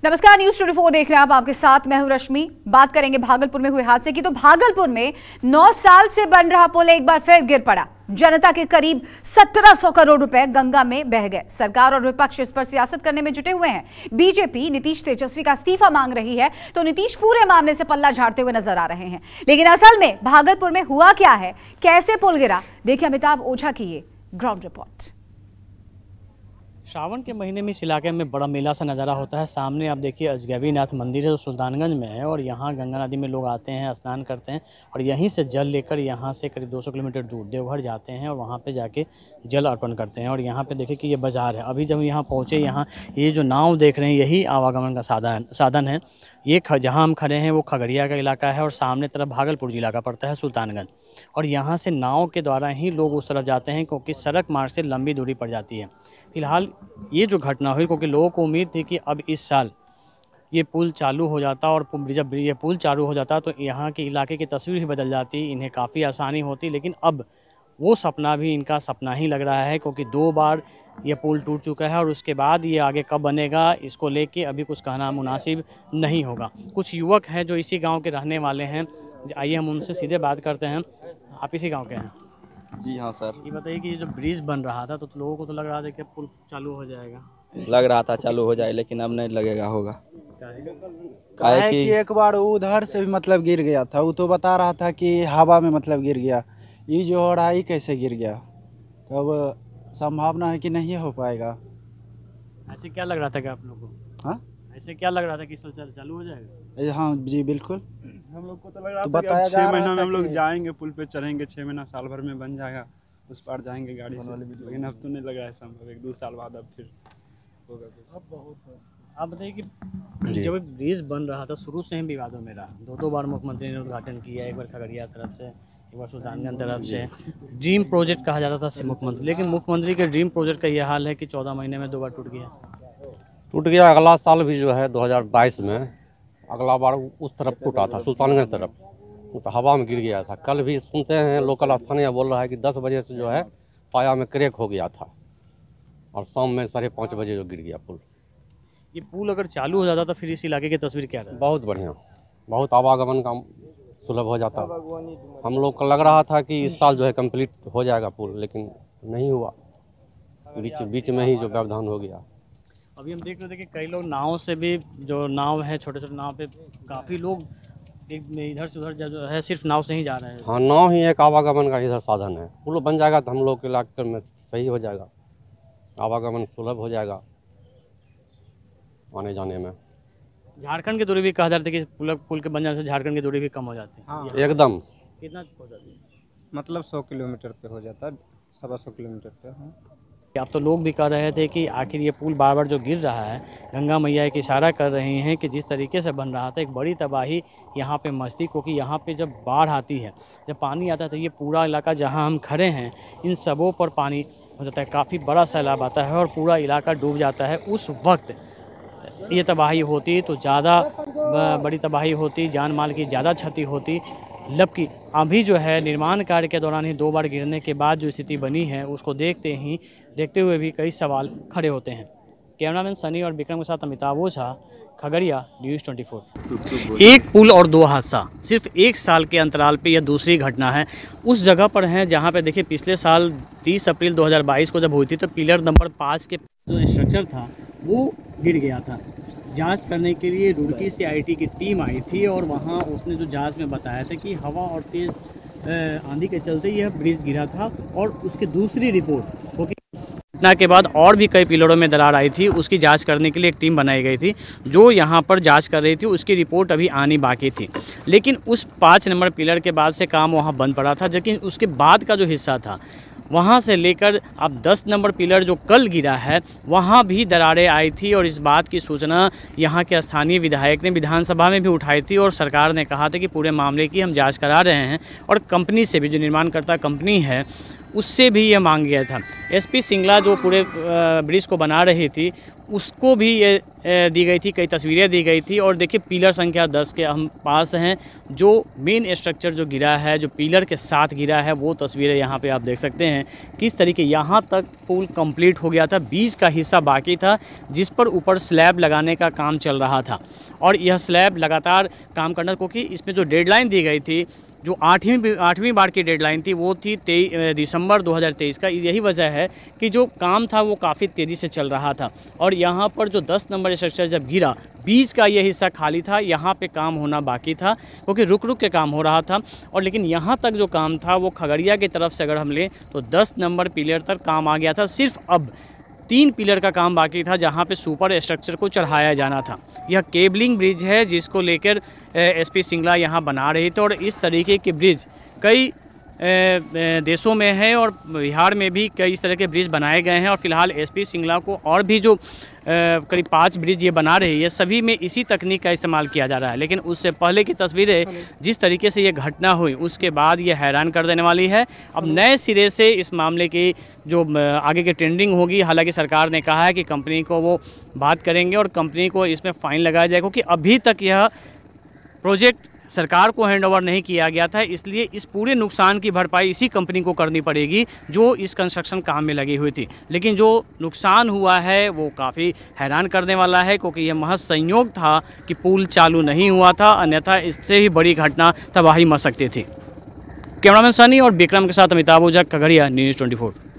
नमस्कार, न्यूज 24 देख रहे हैं आप। आपके साथ मैं हूं रश्मि। बात करेंगे भागलपुर में हुए हादसे की। तो भागलपुर में 9 साल से बन रहा पुल एक बार फिर गिर पड़ा। जनता के करीब 1700 करोड़ रुपए गंगा में बह गए। सरकार और विपक्ष इस पर सियासत करने में जुटे हुए हैं। बीजेपी नीतीश तेजस्वी का इस्तीफा मांग रही है तो नीतीश पूरे मामले से पल्ला झाड़ते हुए नजर आ रहे हैं। लेकिन असल में भागलपुर में हुआ क्या है, कैसे पुल गिरा, देखिए अमिताभ ओझा की ये ग्राउंड रिपोर्ट। श्रावण के महीने में इस इलाके में बड़ा मेला सा नज़ारा होता है। सामने आप देखिए अजगैबीनाथ मंदिर है जो सुल्तानगंज में है, और यहाँ गंगा नदी में लोग आते हैं, स्नान करते हैं और यहीं से जल लेकर यहाँ से करीब 200 किलोमीटर दूर देवघर जाते हैं और वहाँ पे जाके जल अर्पण करते हैं। और यहाँ पे देखिए कि ये बाज़ार है। अभी जब यहाँ पहुँचे, यहाँ ये जो नाव देख रहे हैं यही आवागमन का साधन है। ये जहाँ हम खड़े हैं वो खगड़िया का इलाका है और सामने तरफ भागलपुर जिला का पड़ता है सुल्तानगंज। और यहाँ से नाव के द्वारा ही लोग उस तरफ जाते हैं क्योंकि सड़क मार्ग से लंबी दूरी पड़ जाती है। फिलहाल ये जो घटना हुई, क्योंकि लोगों को उम्मीद थी कि अब इस साल ये पुल चालू हो जाता और जब ये पुल चालू हो जाता तो यहाँ के इलाके की तस्वीर भी बदल जाती, इन्हें काफ़ी आसानी होती। लेकिन अब वो सपना भी इनका सपना ही लग रहा है, क्योंकि 2 बार ये पुल टूट चुका है और उसके बाद ये आगे कब बनेगा इसको लेके अभी कुछ कहना मुनासिब नहीं होगा। कुछ युवक हैं जो इसी गाँव के रहने वाले हैं, आइए हम उनसे सीधे बात करते हैं। आप इसी गाँव के हैं? जी हाँ सर। ये बताइए कि ये जो ब्रिज बन रहा था तो लोगों को तो लग रहा था कि पुल चालू हो जाएगा। लग रहा था चालू हो जाए, लेकिन अब नहीं लगेगा होगा। काहे कि एक बार उधर से भी मतलब गिर गया था। वो तो बता रहा था कि हवा में मतलब गिर गया। ये जो हो रहा है कैसे गिर गया, तो अब संभावना है कि नहीं हो पाएगा। ऐसे क्या लग रहा था कि आप लोगों को? हाँ, ऐसे क्या लग रहा था कि चालू हो जाएगा? हाँ जी बिल्कुल। हम लोग को तो लग रहा तो था बताया कि 6 जा महीना रहा में था हम लोग कि- जाएंगे, पुल पे चढ़ेंगे, 6 महीना साल भर में बन जाएगा, उस पार जाएंगे गाड़ी से। लेकिन अब तो नहीं लग रहा है संभव। 1-2 साल बाद अब फिर होगा कुछ। अब बहुत। आप बताइए कि जब ब्रिज बन रहा था शुरू से ही विवादों में रहा। 2 बार मुख्यमंत्री ने उद्घाटन किया, एक बार खगड़िया तरफ से, एक बार सुल्तानगंज तरफ से। ड्रीम प्रोजेक्ट कहा जाता था मुख्यमंत्री, लेकिन मुख्यमंत्री के ड्रीम प्रोजेक्ट का यह हाल है कि 14 महीने में 2 बार टूट गया। अगला साल भी जो है 2022 में अगला बार उस तरफ टूटा था, सुल्तानगंज तरफ, तो हवा में गिर गया था। कल भी सुनते हैं लोकल स्थानीय बोल रहा है कि 10 बजे से जो है पाया में क्रैक हो गया था और शाम में 5:30 बजे जो गिर गया पुल। ये पुल अगर चालू हो जाता तो फिर इस इलाके की तस्वीर क्या रहती? बहुत बढ़िया, बहुत आवागमन का सुलभ हो जाता। हम लोग को लग रहा था कि इस साल जो है कंप्लीट हो जाएगा पुल, लेकिन नहीं हुआ। बीच में ही जो व्यवधान हो गया। अभी हम देख रहे थे कि कई लोग नाव से भी, जो नाव है छोटे छोटे नाव पे काफ़ी लोग इधर से उधर जो है सिर्फ नाव से ही जा रहे हैं। हाँ, नाव ही एक आवागमन का इधर साधन है। पुल बन जाएगा तो हम लोग के इलाके में सही हो जाएगा, आवागमन सुलभ हो जाएगा आने जाने में। झारखंड की दूरी भी कहा जाता है कि पुल के बन जाने से झारखंड की दूरी भी कम हो जाती है। हाँ, एकदम। कितना हो जाती है? मतलब 100 किलोमीटर पे हो जाता है, 125 किलोमीटर पे। अब तो लोग भी कह रहे थे कि आखिर ये पुल बार बार जो गिर रहा है, गंगा मैया एक इशारा कर रही हैं कि जिस तरीके से बन रहा था एक बड़ी तबाही यहाँ पे मचती, क्योंकि यहाँ पे जब बाढ़ आती है, जब पानी आता है तो ये पूरा इलाका जहाँ हम खड़े हैं इन सबों पर पानी हो जाता है। काफ़ी बड़ा सैलाब आता है और पूरा इलाका डूब जाता है। उस वक्त ये तबाही होती तो ज़्यादा बड़ी तबाही होती, जान माल की ज़्यादा क्षति होती। जबकि अभी जो है निर्माण कार्य के दौरान ही 2 बार गिरने के बाद जो स्थिति बनी है उसको देखते हुए भी कई सवाल खड़े होते हैं। कैमरामैन सनी और विक्रम के साथ अमिताभ ओझा, खगड़िया, न्यूज़ 24। एक पुल और 2 हादसा, सिर्फ 1 साल के अंतराल पे यह दूसरी घटना है। उस जगह पर है जहाँ पे देखिए पिछले साल 30 अप्रैल 2022 को जब हुई थी तो पिलर नंबर 5 के जो स्ट्रक्चर था वो गिर गया था। जांच करने के लिए रुड़की से IIT की टीम आई थी और वहाँ उसने जो जांच में बताया था कि हवा और तेज़ आंधी के चलते यह ब्रिज गिरा था। और उसकी दूसरी रिपोर्ट, क्योंकि घटना के बाद और भी कई पिलरों में दरार आई थी, उसकी जांच करने के लिए एक टीम बनाई गई थी जो यहाँ पर जांच कर रही थी। उसकी रिपोर्ट अभी आनी बाकी थी, लेकिन उस 5 नंबर पिलर के बाद से काम वहाँ बंद पड़ा था। लेकिन उसके बाद का जो हिस्सा था वहाँ से लेकर अब 10 नंबर पिलर जो कल गिरा है वहाँ भी दरारें आई थी। और इस बात की सूचना यहाँ के स्थानीय विधायक ने विधानसभा में भी उठाई थी और सरकार ने कहा था कि पूरे मामले की हम जांच करा रहे हैं। और कंपनी से भी, जो निर्माणकर्ता कंपनी है उससे भी ये मांग गया था। एसपी सिंगला जो पूरे ब्रिज को बना रही थी उसको भी ये दी गई थी, कई तस्वीरें दी गई थी। और देखिए पिलर संख्या 10 के हम पास हैं, जो मेन स्ट्रक्चर जो गिरा है, जो पिलर के साथ गिरा है, वो तस्वीरें यहाँ पे आप देख सकते हैं किस तरीके यहाँ तक पुल कंप्लीट हो गया था। बीच का हिस्सा बाकी था जिस पर ऊपर स्लैब लगाने का काम चल रहा था और यह स्लैब लगातार काम करना, क्योंकि इसमें जो डेडलाइन दी गई थी, जो आठवीं बार की डेडलाइन थी, वो थी दिसंबर 2023 का। यही वजह है कि जो काम था वो काफ़ी तेज़ी से चल रहा था और यहाँ पर जो 10 नंबर स्ट्रक्चर जब गिरा, बीच का ये हिस्सा खाली था, यहाँ पे काम होना बाकी था क्योंकि रुक रुक के काम हो रहा था। और लेकिन यहाँ तक जो काम था वो खगड़िया की तरफ से अगर हम लें तो 10 नंबर पिलर तक काम आ गया था। सिर्फ अब 3 पिलर का काम बाकी था जहां पे सुपर स्ट्रक्चर को चढ़ाया जाना था। यह केबलिंग ब्रिज है जिसको लेकर एसपी सिंगला यहां बना रही थी और इस तरीके के ब्रिज कई देशों में है और बिहार में भी कई इस तरह के ब्रिज बनाए गए हैं। और फिलहाल एसपी सिंगला को और भी जो करीब 5 ब्रिज ये बना रही है, सभी में इसी तकनीक का इस्तेमाल किया जा रहा है। लेकिन उससे पहले की तस्वीरें जिस तरीके से ये घटना हुई उसके बाद ये हैरान कर देने वाली है। अब नए सिरे से इस मामले की जो आगे की ट्रेंडिंग होगी, हालांकि सरकार ने कहा है कि कंपनी को वो बात करेंगे और कंपनी को इसमें फ़ाइन लगाया जाएगा, क्योंकि अभी तक यह प्रोजेक्ट सरकार को हैंडओवर नहीं किया गया था। इसलिए इस पूरे नुकसान की भरपाई इसी कंपनी को करनी पड़ेगी जो इस कंस्ट्रक्शन काम में लगी हुई थी। लेकिन जो नुकसान हुआ है वो काफ़ी हैरान करने वाला है, क्योंकि यह महज संयोग था कि पुल चालू नहीं हुआ था, अन्यथा इससे ही बड़ी घटना तबाही मच सकती थी। कैमरामैन सनी और विक्रम के साथ अमिताभ ओझा, खगड़िया, न्यूज़ 24।